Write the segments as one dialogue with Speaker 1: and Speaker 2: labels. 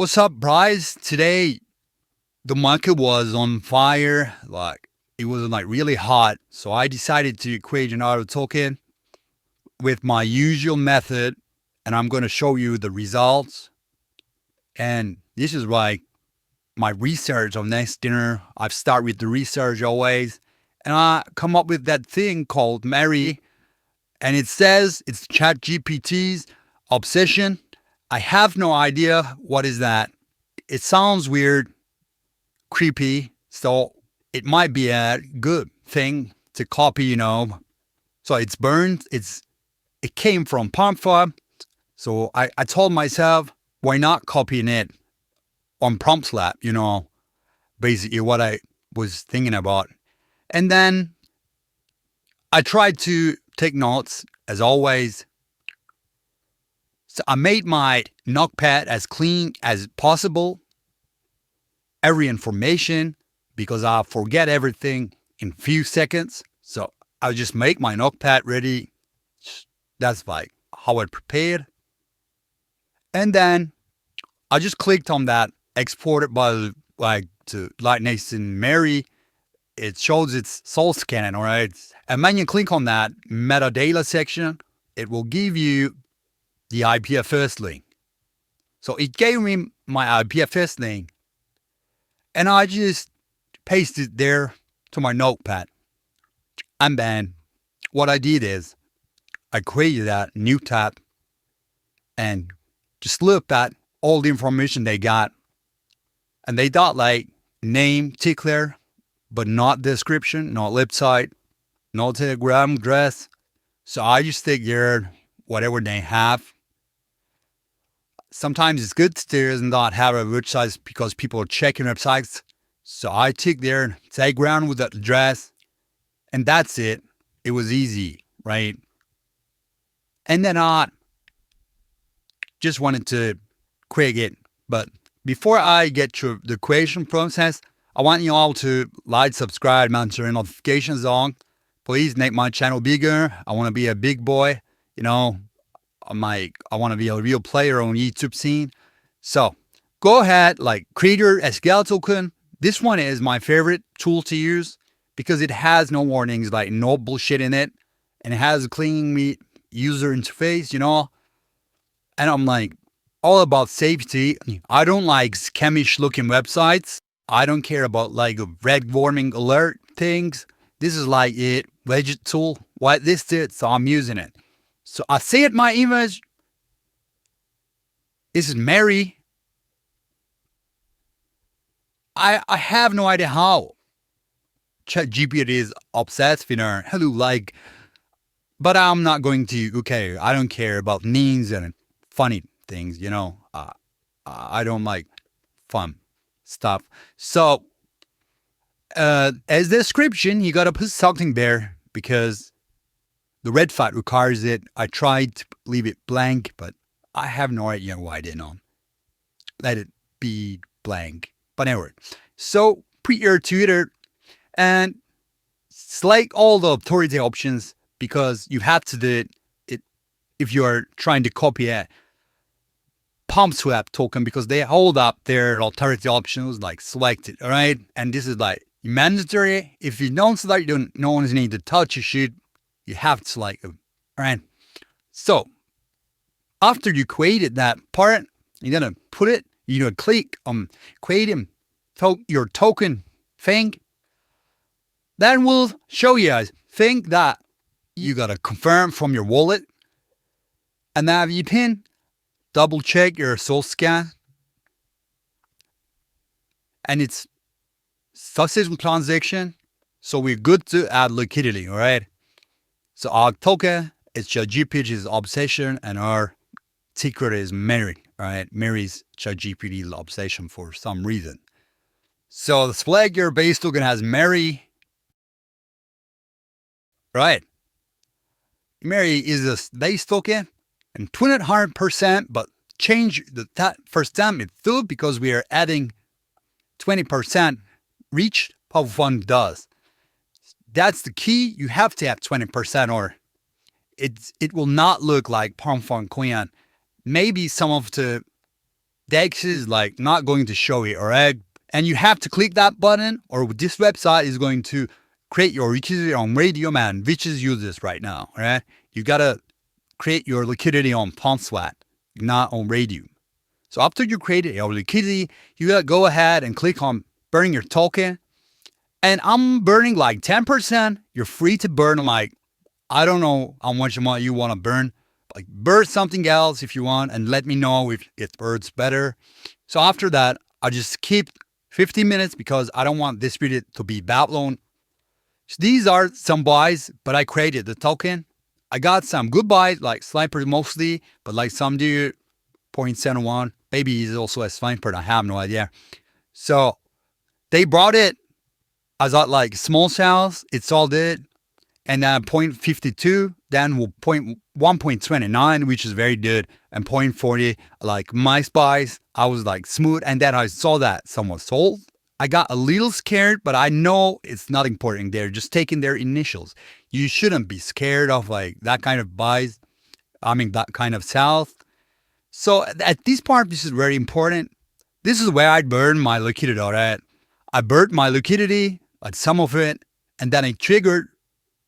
Speaker 1: What's up, Bryce? Today, the market was on fire. It was really hot. So I decided to create another token with my usual method. And I'm going to show you the results. And this is like my research on next dinner. I've started with the research always. And I come up with that thing called Mary. And it says it's ChatGPT's obsession. I have no idea what is that. It sounds weird, creepy, so it might be a good thing to copy, So it's burned. It came from Pump.fun. So I told myself, why not copying it on PumpSwap, basically what I was thinking about. And then I tried to take notes, as always. So I made my notepad as clean as possible. Every information, because I forget everything in few seconds. So I'll just make my notepad ready. That's like how I prepared. And then I just clicked on that exported by to Lightning Mary. It shows its soul scanning, all right? And when you click on that metadata section, it will give you the IPFS link. So it gave me my IPFS link, and I just pasted there to my notepad. And then what I did is I created that new tab and just looked at all the information they got. And they got like name, tickler, but not description, not website, no Telegram address. So I just figured whatever they have. Sometimes it's good to not have a website because people are checking websites. So I took their Telegram with that address, and that's it. It was easy, right? And then I just wanted to create it. But before I get to the creation process, I want you all to like, subscribe, and turn notifications on. Please make my channel bigger. I want to be a big boy, I want to be a real player on YouTube scene. So go ahead, create your SQL token. This one is my favorite tool to use because it has no warnings, no bullshit in it. And it has a clean user interface, And I'm all about safety. I don't like scamish looking websites. I don't care about a red warning alert things. This is it, legit tool. What this did, so I'm using it. So I see it, my image. This is Mary. I have no idea how ChatGPT is obsessed with her. Hello, but I'm not going to, okay, I don't care about memes and funny things, I don't like fun stuff. So, as description, you gotta put something there because the red flag requires it. I tried to leave it blank, but I have no idea why I didn't. Let it be blank. But anyway, so put your Twitter and select all the authority options because you have to do it if you are trying to copy a PumpSwap token because they hold up their authority options select it, all right? And this is mandatory. If you don't select, no one's need to touch your shit. You have to select them, all right? So after you created that part, you're gonna put it, you're gonna click on creating your token thing. Then we'll show you a thing that you gotta confirm from your wallet. And now you can double check your soul scan. And it's successful transaction. So we're good to add liquidity, all right? So our token is ChatGPT's obsession and our secret is Mary, all right? Mary's ChatGPT's obsession for some reason. So the flag your base token has Mary, right? Mary is a base token and 200%, but change that first time it through because we are adding 20% reach Pump.fun does. That's the key. You have to have 20% or it will not look like Pump.fun coin. Maybe some of the Dex is like not going to show it, alright? And you have to click that button, or this website is going to create your liquidity on Raydium, and which is useless right now, alright? You gotta create your liquidity on PumpSwap, not on Raydium. So after you created your liquidity, you gotta go ahead and click on burning your token. And I'm burning like 10%. You're free to burn like, I don't know how much amount you want to burn. Like burn something else if you want, and let me know if it burns better. So after that, I just keep 15 minutes because I don't want this video to be Babylon. So these are some buys, but I created the token. I got some good buys, like Sniper mostly, but like some do 0.71. Maybe he's also a Sniper, I have no idea. So they brought it. I got like small sales, it's all did. And then 0.52, then 1.29, which is very good. And 0.40, like my buys, I was like smooth. And then I saw that someone sold. I got a little scared, but I know it's not important. They're just taking their initials. You shouldn't be scared of like that kind of buys. I mean, that kind of sales. So at this part, this is very important. This is where I burn my liquidity, all right? I burned my liquidity, like some of it, and then it triggered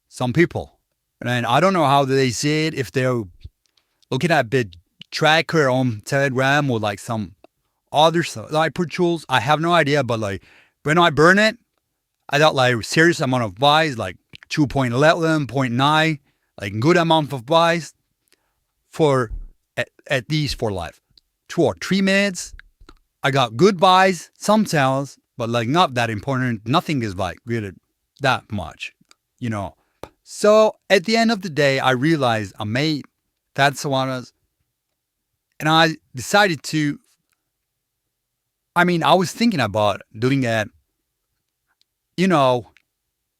Speaker 1: some people. And I don't know how they see it, if they're looking at the tracker on Telegram or like some other sniper tools. I have no idea, but like when I burn it, I got like a serious amount of buys, like 2.11, 0.9, like good amount of buys for at least for like 2 or 3 minutes. I got good buys, some sells, but like not that important. Nothing is like really that much, you know. So at the end of the day, I realized I made that Solanas, and I decided to, I was thinking about doing a, you know,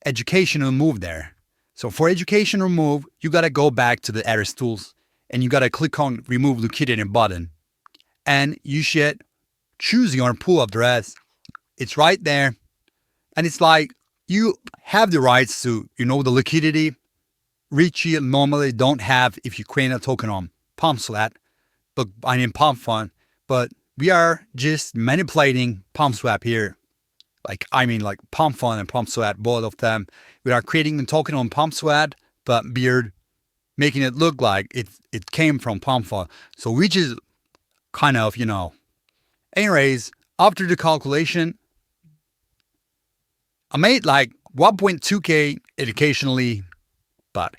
Speaker 1: educational move there. So for educational move, you got to go back to the address tools and you got to click on remove liquidity button, and you should choose your pool address. It's right there. And it's like you have the rights to, the liquidity, which you normally don't have if you create a token on PumpSwap, but Pump.fun. But we are just manipulating PumpSwap here. Like Pump.fun and PumpSwap, both of them. We are creating a token on PumpSwap, but we're making it look like it came from Pump.fun. So which is kind of, Anyways, after the calculation, I made like 1.2K educationally, but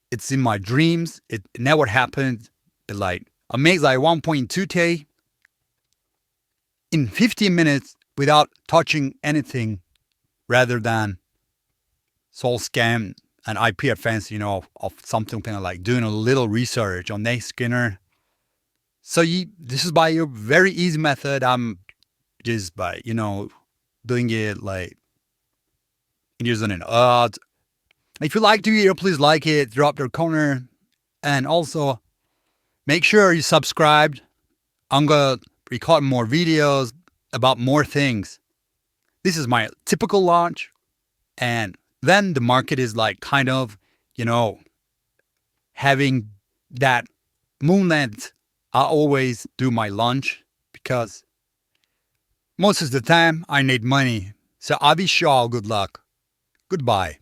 Speaker 1: it's in my dreams. It never happened. But like I made like 1.2K in 15 minutes without touching anything, rather than soul scam and IP offense, of something kind of like doing a little research on Dexscreener. So this is by a very easy method. I'm just by, doing it like using an odd. If you like the video, please like it, drop your corner, and also make sure you subscribed. I'm gonna record more videos about more things. This is my typical launch, and then the market is like kind of, having that movement. I always do my launch because most of the time I need money. So I wish you all good luck. Goodbye.